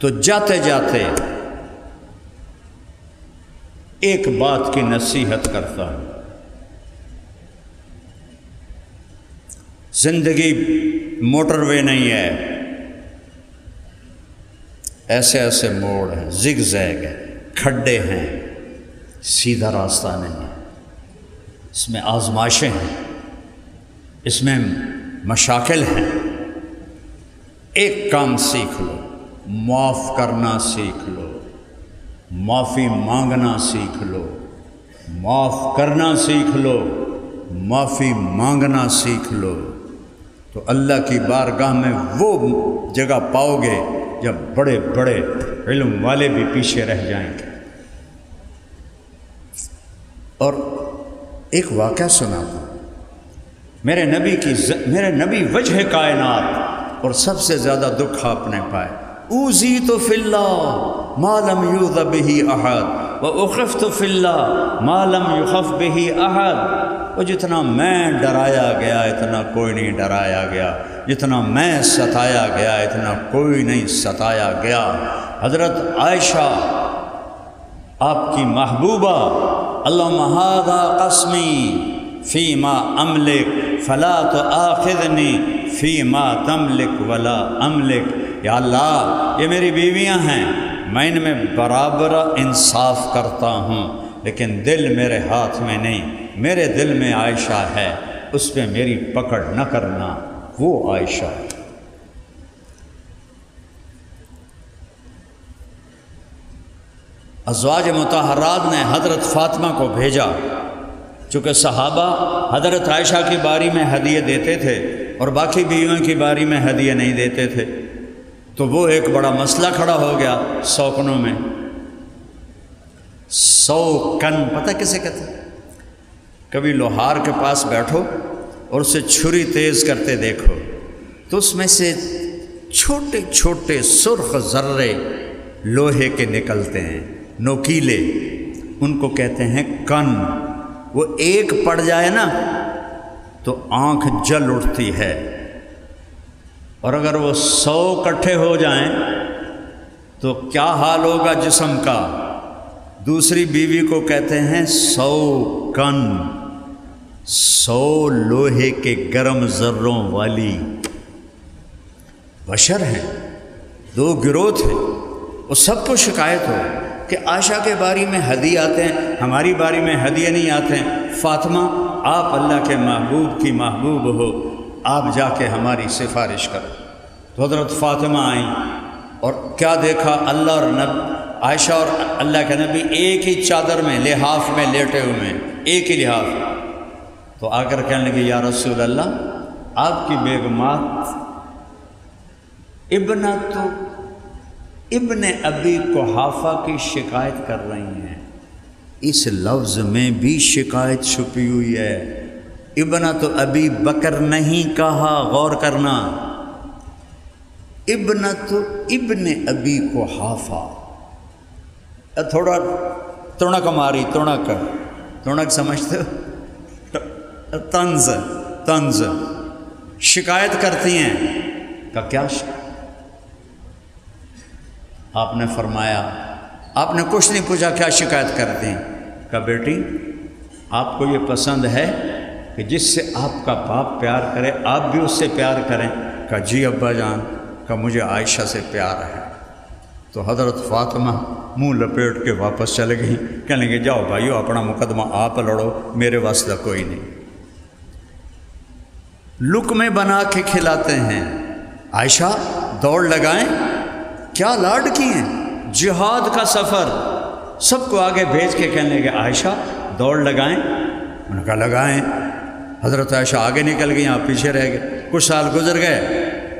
تو جاتے جاتے ایک بات کی نصیحت کرتا ہوں، زندگی موٹر وے نہیں ہے، ایسے ایسے موڑ ہیں، زگ زیگ ہے، کھڈے ہیں، سیدھا راستہ نہیں ہے، اس میں آزمائشیں ہیں، اس میں مشاکل ہیں۔ ایک کام سیکھ لو، معاف کرنا سیکھ لو، معافی مانگنا سیکھ لو، معاف کرنا سیکھ لو، معافی مانگنا سیکھ لو، تو اللہ کی بارگاہ میں وہ جگہ پاؤ گے جب بڑے بڑے علم والے بھی پیچھے رہ جائیں گے۔ اور ایک واقعہ سناتا ہوں، میرے نبی وجہ کائنات، اور سب سے زیادہ دکھ آپ نے پائے، اوذیت فی اللہ ما لم یؤذ بہ احد واخفت فی اللہ ما لم یخف بہ احد۔ وہ جتنا میں ڈرایا گیا اتنا کوئی نہیں ڈرایا گیا، جتنا میں ستایا گیا اتنا کوئی نہیں ستایا گیا۔ حضرت عائشہ آپ کی محبوبہ، اللہم ھذا قسمی فیما املک فلا تؤاخذنی فیما تملک ولا املک۔ یا اللہ، یہ میری بیویاں ہیں، میں ان میں برابر انصاف کرتا ہوں، لیکن دل میرے ہاتھ میں نہیں، میرے دل میں عائشہ ہے، اس پہ میری پکڑ نہ کرنا، وہ عائشہ ہے۔ ازواج مطہرات نے حضرت فاطمہ کو بھیجا، چونکہ صحابہ حضرت عائشہ کی باری میں ہدیے دیتے تھے اور باقی بیویوں کی باری میں ہدیے نہیں دیتے تھے، تو وہ ایک بڑا مسئلہ کھڑا ہو گیا سوکنوں میں۔ سوکن پتہ کسے کہتے ہیں؟ کبھی لوہار کے پاس بیٹھو اور اسے چھری تیز کرتے دیکھو تو اس میں سے چھوٹے چھوٹے سرخ ذرے لوہے کے نکلتے ہیں، نوکیلے، ان کو کہتے ہیں کن۔ وہ ایک پڑ جائے نا تو آنکھ جل اٹھتی ہے، اور اگر وہ 100 اکٹھے ہو جائیں تو کیا حال ہوگا جسم کا؟ دوسری بیوی کو کہتے ہیں 100 کن، 100 لوہے کے گرم ذروں والی۔ بشر ہیں، 2 گروہ تھے، وہ سب کو شکایت ہو کہ عائشہ کے باری میں ہدیے آتے ہیں، ہماری باری میں ہدیے نہیں آتے ہیں۔ فاطمہ، آپ اللہ کے محبوب کی محبوب ہو، آپ جا کے ہماری سفارش کرو۔ تو حضرت فاطمہ آئیں اور کیا دیکھا، اللہ اور عائشہ اور اللہ کے نبی ایک ہی چادر میں، لحاف میں لیٹے ہوئے ہیں، ایک ہی لحاف۔ تو آ کر کہنے لگے، یا رسول اللہ، آپ کی بیگمات ابن ابی قحافہ کی شکایت کر رہی ہیں۔ اس لفظ میں بھی شکایت چھپی ہوئی ہے، ابنۃ ابی بکر نہیں کہا، غور کرنا، ابن ابی قحافہ۔ تھوڑا تڑک ماری، تڑک سمجھتے ہو؟ طنز شکایت کرتی ہیں کہ کیا آپ نے فرمایا، آپ نے کچھ نہیں پوچھا کیا شکایت کرتے ہیں؟ کہ بیٹی، آپ کو یہ پسند ہے کہ جس سے آپ کا باپ پیار کرے آپ بھی اس سے پیار کریں؟ کہ جی ابا جان، کہ مجھے عائشہ سے پیار ہے۔ تو حضرت فاطمہ منہ لپیٹ کے واپس چلے گئی، کہنے لگے، جاؤ بھائیو، اپنا مقدمہ آپ لڑو، میرے واسطہ کوئی نہیں۔ لقمے بنا کے کھلاتے ہیں۔ عائشہ دوڑ لگائیں، کیا لاڈ کی ہیں، جہاد کا سفر، سب کو آگے بھیج کے کہنے لگے، عائشہ دوڑ لگائیں؟ انہوں نے کہا لگائیں۔ حضرت عائشہ آگے نکل گئی، آپ پیچھے رہ گئے۔ کچھ سال گزر گئے،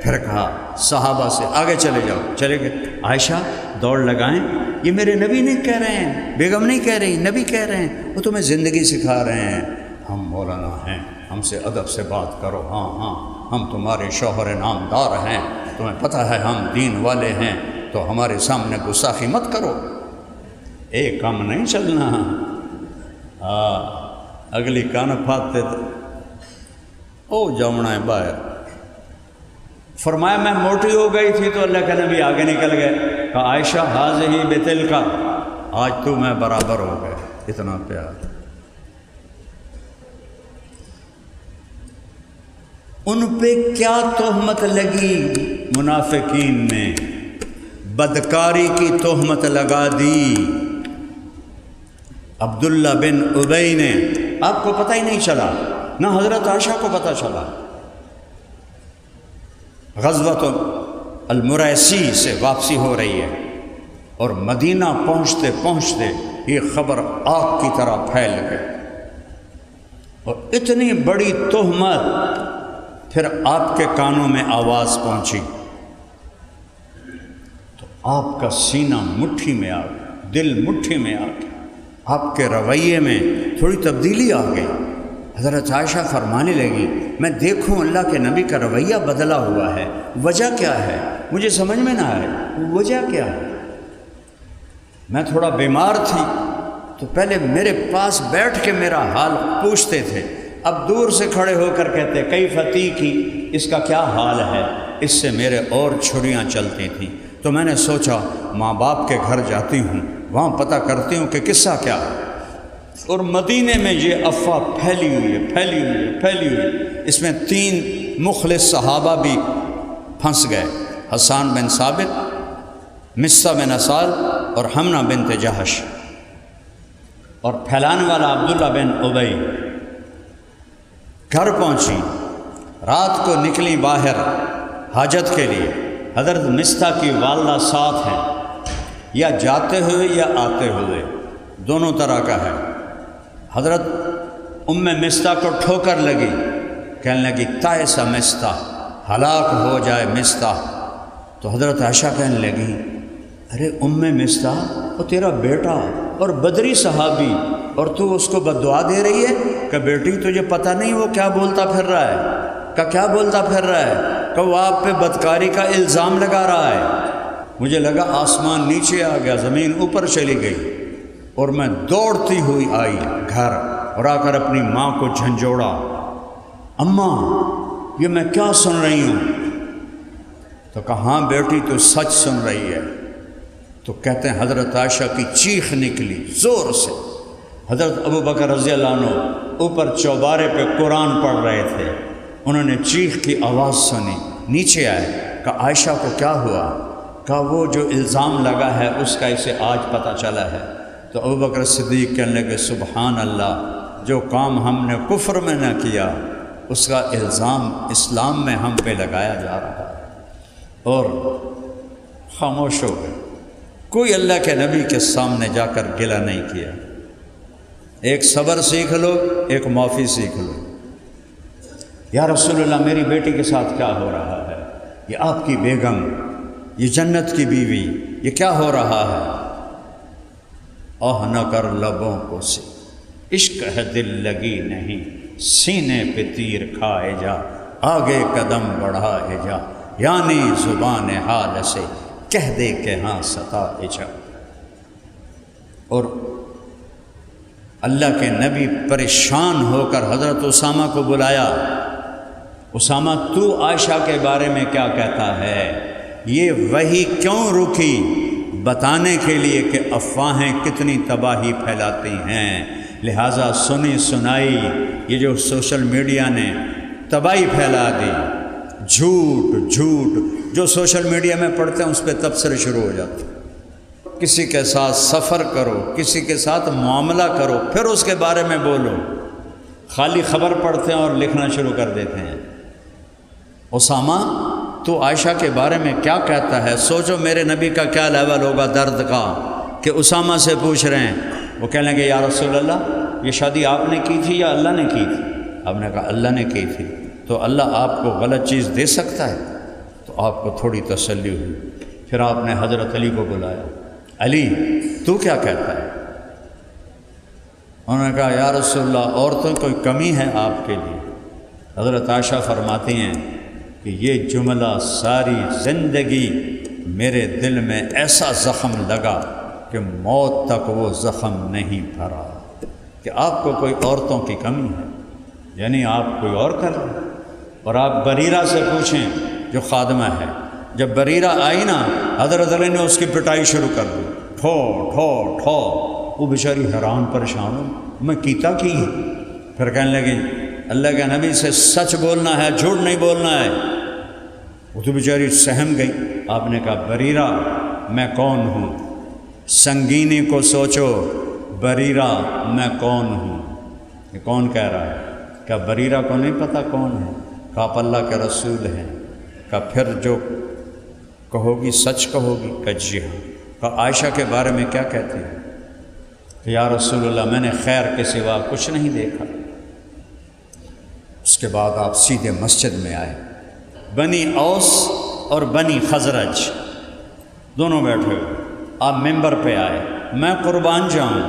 پھر کہا صحابہ سے، آگے چلے جاؤ، چلے گئے۔ عائشہ دوڑ لگائیں، یہ میرے نبی نہیں کہہ رہے ہیں، بیگم نہیں کہہ رہی، نبی کہہ رہے ہیں، وہ تمہیں زندگی سکھا رہے ہیں۔ ہم مولانا ہیں، ہم سے ادب سے بات کرو، ہاں ہاں، ہم تمہارے شوہر نامدار ہیں، تمہیں پتہ ہے ہم دین والے ہیں، تو ہمارے سامنے گستاخی مت کرو۔ ایک کام نہیں چلنا، اگلی کان پھاتے او جمنا ہے باہر۔ فرمایا میں موٹی ہو گئی تھی تو اللہ کے نبی آگے نکل گئے، کہ عائشہ حاضہ بتل کا، آج تو میں برابر ہو گئے، اتنا پیار۔ ان پہ کیا تہمت لگی منافقین نے؟ بدکاری کی تہمت لگا دی عبداللہ بن ابی نے۔ آپ کو پتہ ہی نہیں چلا، نہ حضرت عائشہ کو پتہ چلا۔ غزوۃ المریسی سے واپسی ہو رہی ہے اور مدینہ پہنچتے پہنچتے یہ خبر آگ کی طرح پھیل گئی، اور اتنی بڑی تہمت پھر آپ کے کانوں میں آواز پہنچی تو آپ کا سینہ مٹھی میں آ گیا، دل مٹھی میں آ گیا، آپ کے رویے میں تھوڑی تبدیلی آ گئی۔ حضرت عائشہ فرمانے لگی میں دیکھوں اللہ کے نبی کا رویہ بدلا ہوا ہے، وجہ کیا ہے؟ مجھے سمجھ میں نہ آئے وجہ کیا ہے۔ میں تھوڑا بیمار تھی تو پہلے میرے پاس بیٹھ کے میرا حال پوچھتے تھے، اب دور سے کھڑے ہو کر کہتے کئی فتح کی، اس کا کیا حال ہے؟ اس سے میرے اور چھریاں چلتی تھیں، تو میں نے سوچا ماں باپ کے گھر جاتی ہوں، وہاں پتہ کرتی ہوں کہ قصہ کیا ہے۔ اور مدینے میں یہ افواہ پھیلی ہوئی ہے۔ اس میں 3 مخلص صحابہ بھی پھنس گئے، حسان بن ثابت، مصہ بن اسال اور حمنہ بنت جہش، اور پھیلانے والا عبداللہ بن ابی۔ گھر پہنچی، رات کو نکلی باہر حاجت کے لیے۔ حضرت مصطح کی والدہ ساتھ ہیں، یا جاتے ہوئے یا آتے ہوئے، دونوں طرح کا ہے۔ حضرت مصطح کو ٹھوکر لگی، کہنے لگی تائس مصطح، ہلاک ہو جائے مصطح۔ تو حضرت عائشہ کہنے لگی ارے مصطح وہ تیرا بیٹا اور بدری صحابی، اور تو اس کو بددعا دے رہی ہے کہ بیٹی تجھے پتہ نہیں وہ کیا بولتا پھر رہا ہے، کیا بولتا پھر رہا ہے، کہ وہ آپ پہ بدکاری کا الزام لگا رہا ہے۔ مجھے لگا آسمان نیچے آ گیا، زمین اوپر چلی گئی، اور میں دوڑتی ہوئی آئی گھر اور آ کر اپنی ماں کو جھنجھوڑا، اماں یہ میں کیا سن رہی ہوں؟ تو کہا ہاں بیٹی تو سچ سن رہی ہے۔ تو کہتے ہیں حضرت عائشہ کی چیخ نکلی زور سے۔ حضرت ابو بکر رضی اللہ عنہ اوپر چوبارے پہ قرآن پڑھ رہے تھے، انہوں نے چیخ کی آواز سنی، نیچے آئے، کہا عائشہ کو کیا ہوا؟ کہا وہ جو الزام لگا ہے اس کا اسے آج پتہ چلا ہے۔ تو ابو بکر صدیق کہنے لگے سبحان اللہ، جو کام ہم نے کفر میں نہ کیا اس کا الزام اسلام میں ہم پہ لگایا جا رہا ہے، اور خاموش ہو گئے۔ کوئی اللہ کے نبی کے سامنے جا کر گلہ نہیں کیا۔ ایک صبر سیکھ لو، ایک معافی سیکھ لو۔ یا رسول اللہ میری بیٹی کے ساتھ کیا ہو رہا ہے؟ یہ آپ کی بیگم، یہ جنت کی بیوی، یہ کیا ہو رہا ہے؟ نہ کر لبوں کو سے عشق ہے دل لگی نہیں، سینے پہ تیر کھائے جا، آگے قدم بڑھائے جا، یعنی زبان حال سے کہہ دے کہ ہاں ستائے جا۔ اور اللہ کے نبی پریشان ہو کر حضرت اسامہ کو بلایا، اسامہ تو عائشہ کے بارے میں کیا کہتا ہے؟ یہ وحی کیوں رکی؟ بتانے کے لیے کہ افواہیں کتنی تباہی پھیلاتی ہیں، لہٰذا سنی سنائی یہ جو سوشل میڈیا نے تباہی پھیلا دی، جھوٹ جو سوشل میڈیا میں پڑھتے ہیں اس پہ تبصرے شروع ہو جاتے ہیں۔ کسی کے ساتھ سفر کرو، کسی کے ساتھ معاملہ کرو، پھر اس کے بارے میں بولو، خالی خبر پڑھتے ہیں اور لکھنا شروع کر دیتے ہیں۔ اسامہ تو عائشہ کے بارے میں کیا کہتا ہے؟ سوچو میرے نبی کا کیا لیول ہوگا درد کا کہ اسامہ سے پوچھ رہے ہیں۔ وہ کہنے لگے یا رسول اللہ یہ شادی آپ نے کی تھی یا اللہ نے کی تھی؟ آپ نے کہا اللہ نے کی تھی۔ تو اللہ آپ کو غلط چیز دے سکتا ہے؟ تو آپ کو تھوڑی تسلی ہوئی۔ پھر آپ نے حضرت علی کو بلایا، علی تو کیا کہتا ہے؟ انہوں نے کہا یا رسول اللہ عورتوں کوئی کمی ہے آپ کے لیے؟ حضرت عائشہ فرماتی ہیں کہ یہ جملہ ساری زندگی میرے دل میں ایسا زخم لگا کہ موت تک وہ زخم نہیں بھرا، کہ آپ کو کوئی عورتوں کی کمی ہے، یعنی آپ کوئی اور کر لیں۔ اور آپ بریرہ سے پوچھیں جو خادمہ ہے، جب بریرہ آئی نا حضرت علی نے اس کی پٹائی شروع کر دی، ٹھو ٹھو ٹھو۔ وہ بیچاری حیران پریشان ہو، میں کیتا کی ہے؟ پھر کہنے لگی اللہ کے نبی سے سچ بولنا ہے، جھوٹ نہیں بولنا ہے۔ وہ تو بیچاری سہم گئی۔ آپ نے کہا بریرہ میں کون ہوں؟ سنگینی کو سوچو، بریرہ میں کون ہوں؟ یہ کون کہہ رہا ہے؟ کیا بریرہ کو نہیں پتہ کون ہے؟ کہا آپ اللہ کے رسول ہیں۔ کہا پھر جو کہو گی سچ کہو گی؟ کہ جی ہاں۔ کہا عائشہ کے بارے میں کیا کہتے ہیں؟ کہ یا رسول اللہ میں نے خیر کے سوا کچھ نہیں دیکھا۔ اس کے بعد آپ سیدھے مسجد میں آئے۔ بنی اوس اور بنی خزرج دونوں بیٹھے ہوئے، آپ ممبر پہ آئے۔ میں قربان جاؤں،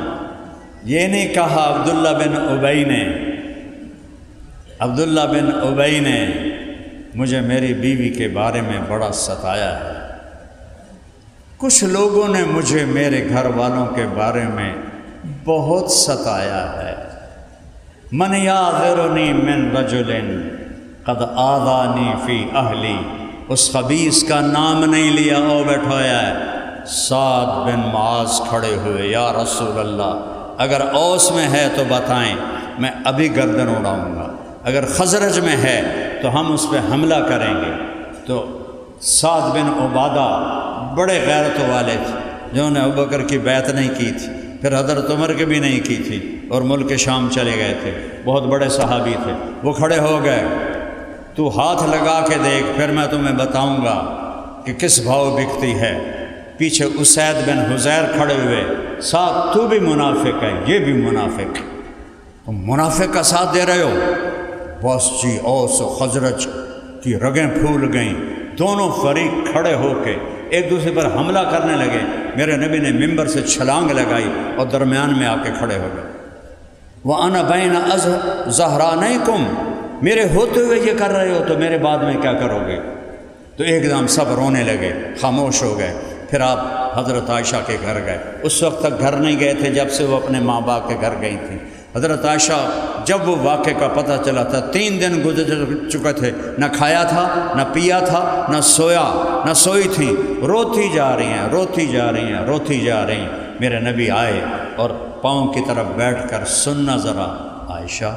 یہ نہیں کہا عبداللہ بن ابی نے مجھے میری بیوی کے بارے میں بڑا ستایا ہے، کچھ لوگوں نے مجھے میرے گھر والوں کے بارے میں بہت ستایا ہے۔ من یعذرنی من رجل قد آذانی فی اہلی، اس خبیث کا نام نہیں لیا، او بیٹھایا ہے۔ سعد بن معاذ کھڑے ہوئے، یا رسول اللہ اگر اوس میں ہے تو بتائیں، میں ابھی گردن اڑاؤں گا، اگر خزرج میں ہے تو ہم اس پہ حملہ کریں گے۔ تو سعد بن عبادہ بڑے غیرت والے تھے، جنہوں نے ابوبکر کی بیعت نہیں کی تھی، پھر حضرت عمر کی بھی نہیں کی تھی، اور ملک شام چلے گئے تھے، بہت بڑے صحابی تھے۔ وہ کھڑے ہو گئے، تو ہاتھ لگا کے دیکھ، پھر میں تمہیں بتاؤں گا کہ کس بھاؤ بکتی ہے۔ پیچھے اسید بن حزیر کھڑے ہوئے، ساتھ تو بھی منافق ہے، یہ بھی منافق ہے، تم منافق کا ساتھ دے رہے ہو۔ بس جی اوس و خزرج کی رگیں پھول گئیں، دونوں فریق کھڑے ہو کے ایک دوسرے پر حملہ کرنے لگے۔ میرے نبی نے ممبر سے چھلانگ لگائی اور درمیان میں آ کے کھڑے ہو گئے۔ وَأَنَا بَيْنَ ظَهْرَانَيْكُمْ، میرے ہوتے ہوئے یہ کر رہے ہو تو میرے بعد میں کیا کرو گے؟ تو ایک دم سب رونے لگے، خاموش ہو گئے۔ پھر آپ حضرت عائشہ کے گھر گئے۔ اس وقت تک گھر نہیں گئے تھے جب سے وہ اپنے ماں باپ کے گھر گئی تھیں۔ حضرت عائشہ جب وہ واقعے کا پتہ چلا تھا، 3 دن گزر چکے تھے، نہ کھایا تھا، نہ پیا تھا، نہ سوئی تھیں، روتی جا رہی ہیں۔ میرے نبی آئے اور پاؤں کی طرف بیٹھ کر سننا ذرا عائشہ،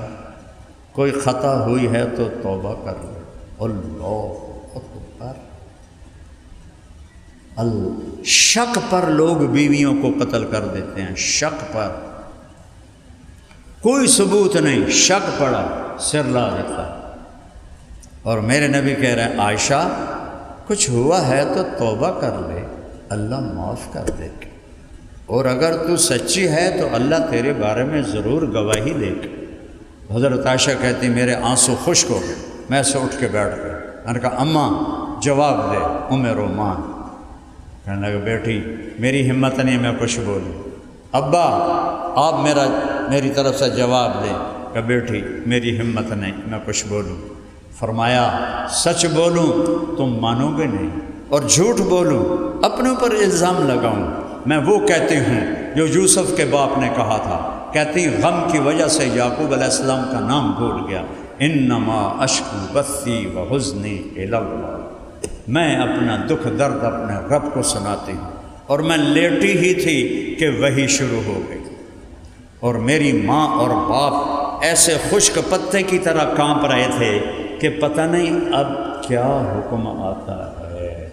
کوئی خطا ہوئی ہے تو توبہ کر لو۔ اللہ اکبر۔ شک پر لوگ بیویوں کو قتل کر دیتے ہیں، شک پر، کوئی ثبوت نہیں، شک پڑا سر لا دیتا۔ اور میرے نبی کہہ رہے ہیں عائشہ کچھ ہوا ہے تو توبہ کر لے، اللہ معاف کر دے گا، اور اگر تو سچی ہے تو اللہ تیرے بارے میں ضرور گواہی دے گا۔ حضرت عائشہ کہتی میرے آنسو خشک ہو گئے، میں سے اٹھ کے بیٹھ گیا۔ میں نے کہا اماں جواب دے، رومان کہنے لگا بیٹی میری ہمت نہیں میں کچھ بولوں۔ ابا آپ میری طرف سے جواب دیں۔ کہ بیٹی میری ہمت نہیں میں کچھ بولوں۔ فرمایا سچ بولوں تم مانو گے نہیں، اور جھوٹ بولوں اپنے اوپر الزام لگاؤں، میں وہ کہتی ہوں جو یوسف کے باپ نے کہا تھا، کہتی غم کی وجہ سے یعقوب علیہ السلام کا نام بھول گیا، انما اشکو بثی و حزنی الی اللہ، میں اپنا دکھ درد اپنے رب کو سناتی ہوں۔ اور میں لیٹی ہی تھی کہ وہی شروع ہو گئی، اور میری ماں اور باپ ایسے خشک پتے کی طرح کانپ رہے تھے کہ پتہ نہیں اب کیا حکم آتا ہے،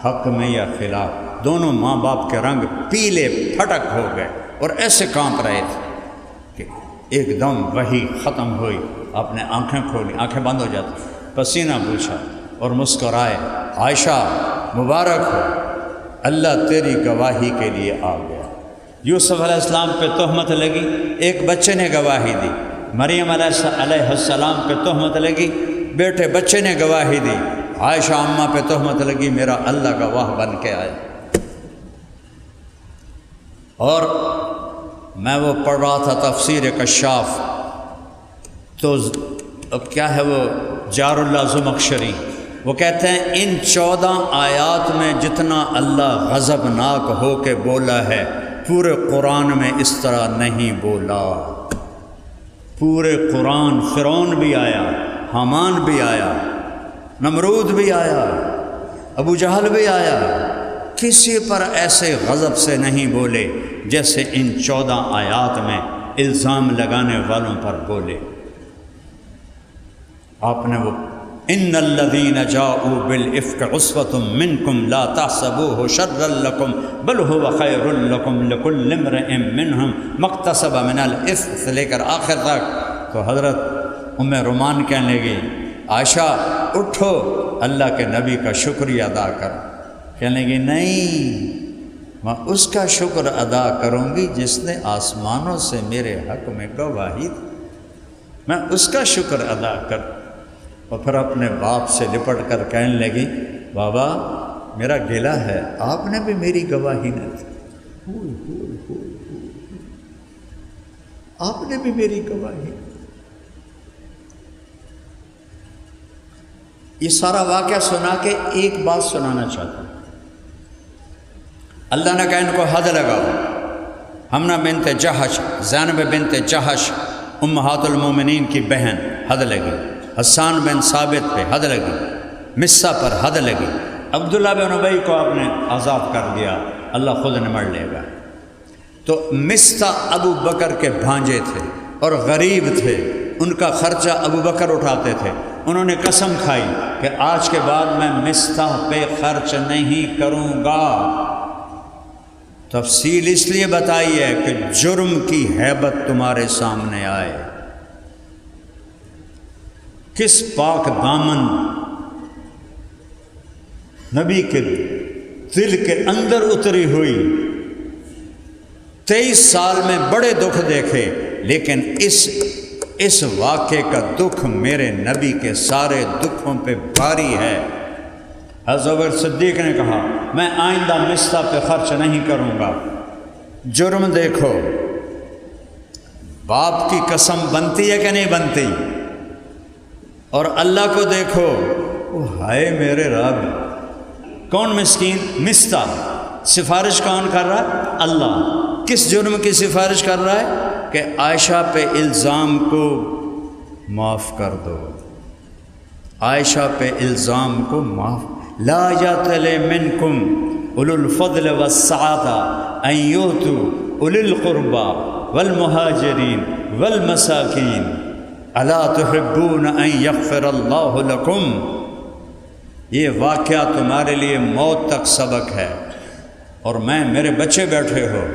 حق میں یا خلاف۔ دونوں ماں باپ کے رنگ پیلے پھٹک ہو گئے اور ایسے کانپ رہے تھے کہ ایک دم وہی ختم ہوئی۔ آپ نے آنکھیں کھولی، آنکھیں بند ہو جاتی، پسینہ پوچھا اور مسکرائے، عائشہ مبارک ہو، اللہ تیری گواہی کے لیے آ گیا۔ یوسف علیہ السلام پہ تہمت لگی، ایک بچے نے گواہی دی۔ مریم علیہ السلام پہ تہمت لگی، بیٹے بچے نے گواہی دی۔ عائشہ اماں پہ تہمت لگی، میرا اللہ گواہ بن کے آیا۔ اور میں وہ پڑھ رہا تھا تفسیر کشاف، تو کیا ہے وہ جار اللہ زمخشری، وہ کہتے ہیں ان 14 آیات میں جتنا اللہ غضبناک ہو کے بولا ہے پورے قرآن میں اس طرح نہیں بولا۔ پورے قرآن فرعون بھی آیا، حامان بھی آیا، نمرود بھی آیا، ابو جہل بھی آیا، کسی پر ایسے غضب سے نہیں بولے جیسے ان 14 آیات میں الزام لگانے والوں پر بولے۔ آپ نے وہ ان الذین جاؤوا بالافک عصبۃ منکم لا تحسبوه شرا لکم بل هو خیر لکم لکل امرئ منہم ما اکتسب من الاثم سے لے کر آخر تک۔ تو حضرت ام رومان کہنے لگی عائشہ اٹھو اللہ کے نبی کا شکریہ ادا کرو۔ کہنے لگی نہیں، میں اس کا شکر ادا کروں گی جس نے آسمانوں سے میرے حق میں گواہی دی، میں اس کا شکر ادا کروں۔ اور پھر اپنے باپ سے لپٹ کر کہنے لگی بابا میرا گلہ ہے، آپ نے بھی میری گواہی نہ دی، آپ نے بھی میری گواہی۔ یہ سارا واقعہ سنا کے ایک بات سنانا چاہتا ہوں۔ اللہ نے کہا ان کو حد لگاؤ۔ حمنہ بنت جہش، زینب بنت جہش امہات المومنین کی بہن، حد لگی۔ حسان بن ثابت پہ حد لگی، مصہ پر حد لگی۔ عبداللہ بن ابی کو آپ نے آزاد کر دیا، اللہ خود نمڑ لے گا۔ تو مصہ ابو بکر کے بھانجے تھے اور غریب تھے، ان کا خرچہ ابو بکر اٹھاتے تھے۔ انہوں نے قسم کھائی کہ آج کے بعد میں مصہ پہ خرچ نہیں کروں گا۔ تفصیل اس لیے بتائی ہے کہ جرم کی ہیبت تمہارے سامنے آئے۔ کس پاک دامن نبی کے دل کے اندر اتری ہوئی۔ 23 سال میں بڑے دکھ دیکھے، لیکن اس واقعے کا دکھ میرے نبی کے سارے دکھوں پہ بھاری ہے۔ حضرت صدیق نے کہا میں آئندہ مصہ پہ خرچ نہیں کروں گا۔ جرم دیکھو، باپ کی قسم بنتی ہے کہ نہیں بنتی؟ اور اللہ کو دیکھو، او ہائے میرے رب، کون مسکین؟ مصہ۔ سفارش کون کر رہا ہے؟ اللہ۔ کس جرم کی سفارش کر رہا ہے؟ کہ عائشہ پہ الزام کو معاف کر دو، عائشہ پہ الزام کو معاف۔ لا یأتل منکم اولو الفضل والسعة ان یؤتوا اولی القربى والمہاجرین والمساکین الا تحبون ان یغفر اللہ لکم۔ یہ واقعہ تمہارے لیے موت تک سبق ہے، اور میرے بچے بیٹھے ہو،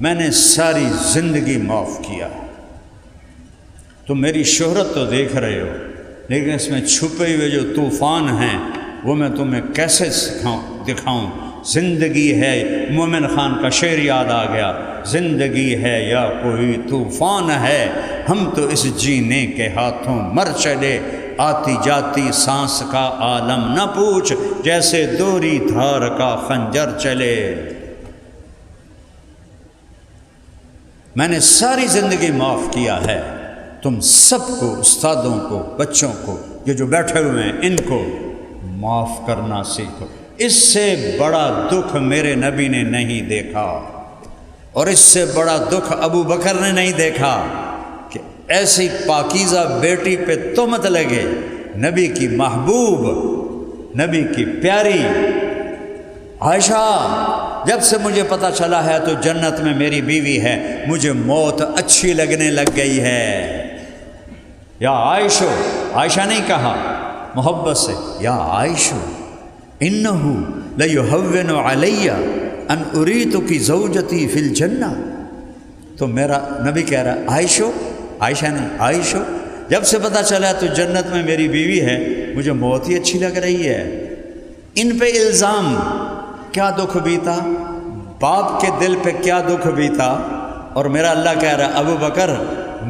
میں نے ساری زندگی معاف کیا۔ تم میری شہرت تو دیکھ رہے ہو، لیکن اس میں چھپے ہوئے جو طوفان ہیں وہ میں تمہیں کیسے دکھاؤں۔ زندگی ہے، مومن خان کا شعر یاد آ گیا، زندگی ہے یا کوئی طوفان ہے، ہم تو اس جینے کے ہاتھوں مر چلے، آتی جاتی سانس کا عالم نہ پوچھ، جیسے دوری دھار کا خنجر چلے۔ میں نے ساری زندگی معاف کیا ہے۔ تم سب کو، استادوں کو، بچوں کو، یہ جو بیٹھے ہوئے ہیں، ان کو معاف کرنا سیکھو۔ اس سے بڑا دکھ میرے نبی نے نہیں دیکھا، اور اس سے بڑا دکھ ابو بکر نے نہیں دیکھا کہ ایسی پاکیزہ بیٹی پہ تہمت لگے، نبی کی محبوب، نبی کی پیاری۔ عائشہ جب سے مجھے پتہ چلا ہے تو جنت میں میری بیوی ہے، مجھے موت اچھی لگنے لگ گئی ہے۔ یا عائشہ، عائشہ نہیں کہا محبت سے، یا عائشہ انہ لیہون علی ان اریتک زوجتی فی الجنہ۔ تو میرا نبی کہہ رہا ہے عائشہ، عائشہ نہیں، عائشہ جب سے پتہ چلا تو جنت میں میری بیوی ہے، مجھے موت ہی اچھی لگ رہی ہے۔ ان پہ الزام، کیا دکھ بیتا، باپ کے دل پہ کیا دکھ بیتا، اور میرا اللہ کہہ رہا ہے ابو بکر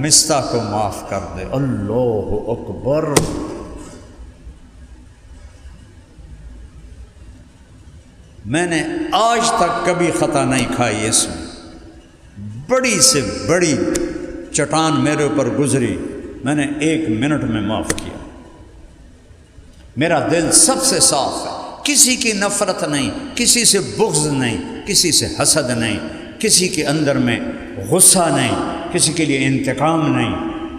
مصہ کو معاف کر دے۔ اللہ اکبر۔ میں نے آج تک کبھی خطا نہیں کھائی، اس میں بڑی سے بڑی چٹان میرے اوپر گزری، میں نے 1 منٹ میں معاف کیا۔ میرا دل سب سے صاف ہے، کسی کی نفرت نہیں، کسی سے بغض نہیں، کسی سے حسد نہیں، کسی کے اندر میں غصہ نہیں، کسی کے لیے انتقام نہیں۔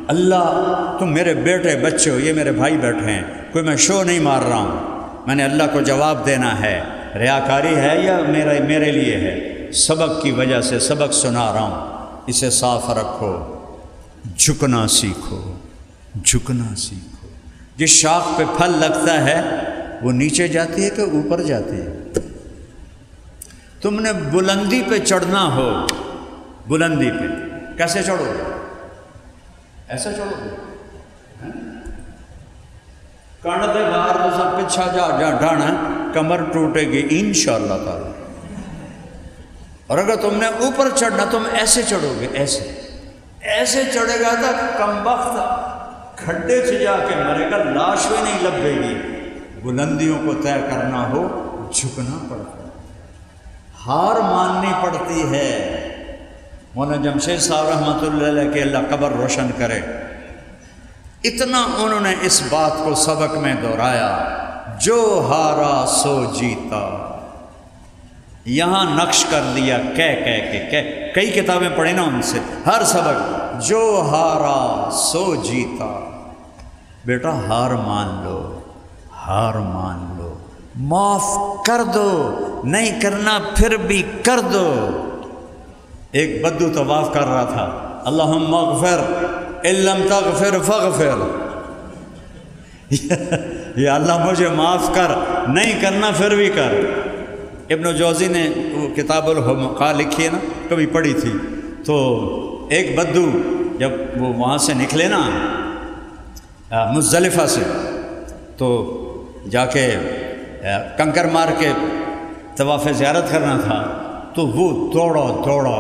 اللہ تم میرے بیٹے بچے ہو، یہ میرے بھائی بیٹھے ہیں، کوئی میں شو نہیں مار رہا ہوں، میں نے اللہ کو جواب دینا ہے، ریاکاری ہے یا میرے لیے ہے؟ سبق کی وجہ سے سبق سنا رہا ہوں، اسے صاف رکھو، جھکنا سیکھو، جھکنا سیکھو۔ جس شاخ پہ پھل لگتا ہے وہ نیچے جاتی ہے کہ اوپر جاتی ہے؟ تم نے بلندی پہ چڑھنا ہو، بلندی پہ کیسے چڑھو گے؟ ایسے چڑھو گے؟ کانڈ دے باہر تو سب پچھا جا ڈانا، کمر ٹوٹے گی انشاءاللہ تعالی۔ اور اگر تم نے اوپر چڑھنا تم ایسے چڑھو گے، ایسے چڑھے گا تو کمبخت کھڈے سے جا کے مرے گا، لاش بھی نہیں لبے گی۔ بلندیوں کو طے کرنا ہو جھکنا پڑتا ہے، ہار ماننی پڑتی ہے۔ مولانا جمشید صاحب رحمۃ اللہ علیہ کے اللہ قبر روشن کرے، اتنا انہوں نے اس بات کو سبق میں دہرایا، جو ہارا سو جیتا۔ یہاں نقش کر دیا کہہ کے کئی کتابیں پڑھی نا ان سے، ہر سبق جو ہارا سو جیتا۔ بیٹا ہار مان لو، ہار مان لو، معاف کر دو، نہیں کرنا پھر بھی کر دو۔ ایک بدو طواف کر رہا تھا، اللہم اغفر ان لم تغفر فاغفر، یا اللہ مجھے معاف کر، نہیں کرنا پھر بھی کر۔ ابن جوزی نے وہ کتاب الحمقاء لکھی ہے نا، کبھی پڑھی تھی، تو ایک بدو جب وہ وہاں سے نکلے نا مزدلفہ سے، تو جا کے کنکر مار کے طواف زیارت کرنا تھا، تو وہ دوڑا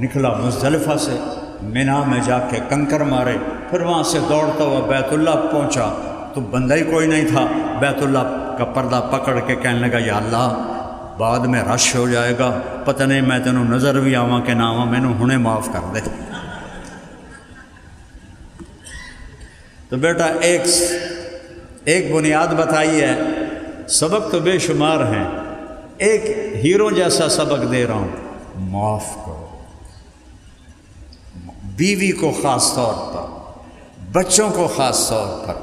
نکلا مزدلفہ سے، مینا میں جا کے کنکر مارے، پھر وہاں سے دوڑتا ہوا بیت اللہ پہنچا تو بندہ ہی کوئی نہیں تھا۔ بیت اللہ کا پردہ پکڑ کے کہنے لگا، یا اللہ بعد میں رش ہو جائے گا، پتہ نہیں میں تینوں نظر بھی آواں کہ نہ آواں، مینوں ہنے معاف کر دے۔ تو بیٹا ایک بنیاد بتائی ہے، سبق تو بے شمار ہیں، ایک ہیرو جیسا سبق دے رہا ہوں، معاف کرو۔ بیوی کو خاص طور پر، بچوں کو خاص طور پر،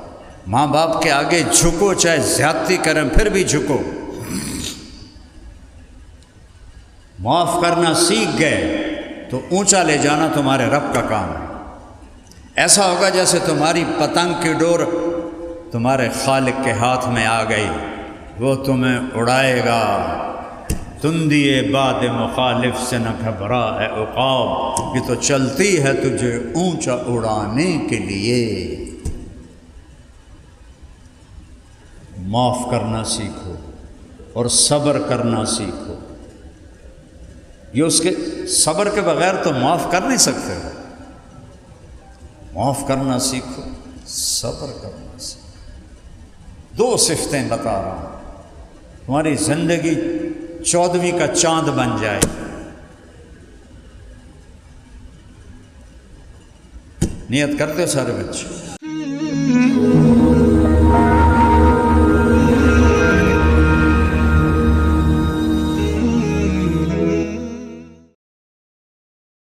ماں باپ کے آگے جھکو، چاہے زیادتی کریں پھر بھی جھکو۔ معاف کرنا سیکھ گئے تو اونچا لے جانا تمہارے رب کا کام ہے۔ ایسا ہوگا جیسے تمہاری پتنگ کی ڈور تمہارے خالق کے ہاتھ میں آ گئی، وہ تمہیں اڑائے گا۔ تندی باد مخالف سے نہ گھبرا اے عقاب، یہ تو چلتی ہے تجھے اونچا اڑانے کے لیے۔ معاف کرنا سیکھو اور صبر کرنا سیکھو۔ یہ اس کے صبر کے بغیر تو معاف کر نہیں سکتے ہو۔ معاف کرنا سیکھو، صبر کرنا سیکھو۔ دو صفتیں بتا رہا ہوں، تمہاری زندگی 14ویں کا چاند بن جائے۔ نیت کرتے ہو سارے بچے؟